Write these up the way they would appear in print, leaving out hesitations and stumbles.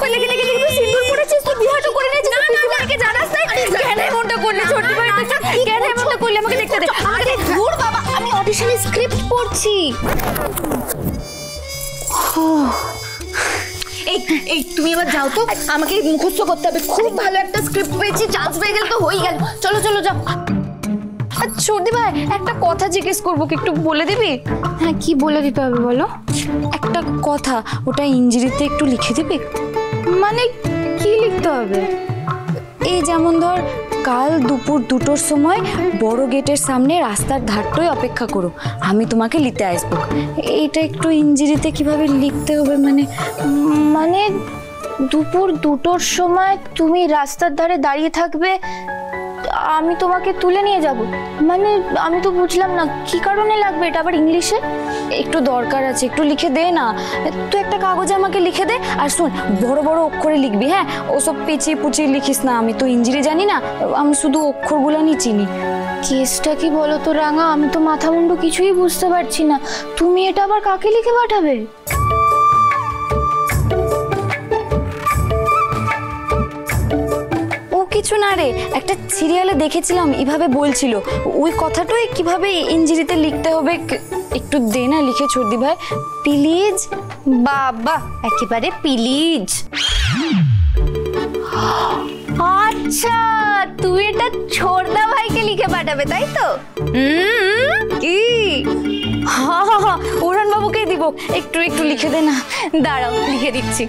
কই লেগে লেগে তুই সিঁদুর পড়েছিস, তুই বিয়েটা করে নিয়েছিস, না পিসিমণিকে জানাস তাই? কেন এমনটা করলি ছোট ভাই? কেন এমনটা করলি? আমাকে দেখতে দে। আরে দূর বাবা, আমি অডিশনের স্ক্রিপ্ট পড়ছি। এই তুমি এবার যাও তো, আমাকে মুখস্থ করতে হবে। খুব ভালো একটা স্ক্রিপ্ট পেয়েছি, চান্স পেয়ে গেল তো হয়ে গেল। চলো চলো যাও। সর্দি ভাই একটা কথা জিজ্ঞেস করবো, কি একটু বলে দিবি? হ্যাঁ, কি বলে দিতে হবে বলো? একটা কথা, ওটা ইংরেজিতে একটু লিখে দিবি? মানে কি লিখতে হবে? এই যেমন ধর, কাল দুপুর 2টোর সময় বড় গেটের সামনে রাস্তার ধারটাই অপেক্ষা করো, আমি তোমাকে নিতে আসবো। এইটা একটু ইংরেজিতে কিভাবে লিখতে হবে? মানে দুপুর 2টোর সময় তুমি রাস্তার ধারে দাঁড়িয়ে থাকবে, আমি তোমাকে তুলে নিয়ে যাব। মানে আমি তো বুঝলাম না কি কারণে লাগবে এটা আবার ইংলিশে। একটু দরকার আছে, একটু লিখে দে না। তুই একটা কাগজে আমাকে লিখে দে, আর শোন বড় বড় অক্ষরে লিখবি, হ্যাঁ? ওসব পেঁচিয়ে পুচিয়ে লিখিস না, আমি তো ইংরেজি জানি না, আমি শুধু অক্ষরগুলো নিয়ে চিনি। কেসটা কি বলো তো রাঙা, আমি তো মাথা মুন্ডু কিছুই বুঝতে পারছি না। তুমি এটা আবার কাকে লিখে পাঠাবে? কিছু না রে, একটা সিরিয়ালে দেখেছিলাম এভাবে বলছিল, ওই কথাটাই কিভাবে ইংরেজিতে লিখতে হবে একটু দে না লিখে সর্দি ভাই প্লিজ। বাবা একেবারে প্লিজ। আচ্ছা তুই এটা ছোড়দা ভাইকে লিখে পাঠাবে তাই তো? কি? হ্যাঁ, উড়ান বাবুকেই দিব। একটু একটু লিখে দে না। দাঁড়াও লিখে দিচ্ছি।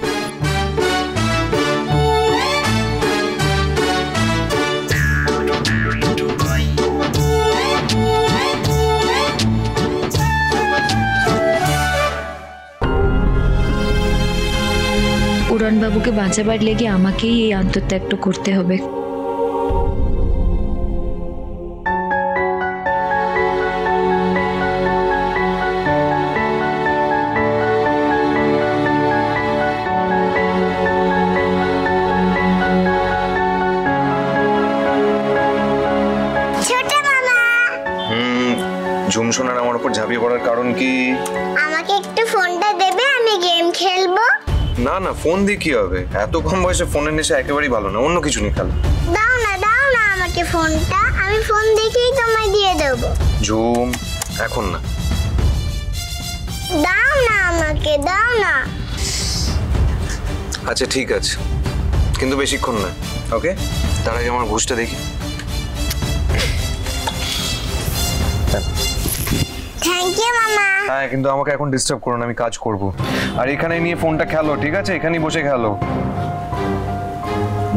উড়ানবাবুকে বাঁচাবার লেগে আমাকেই এই আত্মত্যাগটা করতে হবে। ঝুমসোনার আমার উপর ঝাঁপিয়ে পড়ার কারণ কি? আমাকে একটু ফোনটা দেবে, আমি গেম খেলবো। না না, ফোন দিয়ে কি হবে? এত কম বয়সে ফোনের নেশা একেবারেই ভালো না, অন্য কিছু নিয়ে খেলো। দাও না আমাকে ফোনটা, আমি ফোন দেখেই তোমায় দিয়ে দেবো। ঝুম, এখন না। দাও না আমাকে, দাও না। আচ্ছা ঠিক আছে, কিন্তু বেশিক্ষণ না, ওকে? তার আগে আমার ঘুষটা দেখি। থ্যাংক ইউ মামা। হ্যাঁ, কিন্তু আমাকে এখন ডিস্টার্ব করো না, আমি কাজ করব। আর এখানে নিয়ে ফোনটা খেলো, ঠিক আছে? এখানেই বসে খেলো।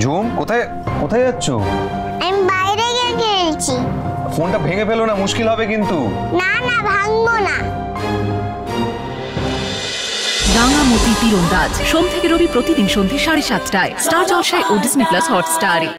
ঝুম, কোথায় কোথায় যাচ্ছো? আমি বাইরে গিয়ে খেলছি। ফোনটা ভেঙে ফেলো না, মুশকিল হবে কিন্তু। না ভাঙবো না। রাঙামতি তীরন্দাজ সোম থেকে রবি প্রতিদিন সন্ধ্যে 7:30টায় স্টার জলসায় ও ডিজনি প্লাস হটস্টারে।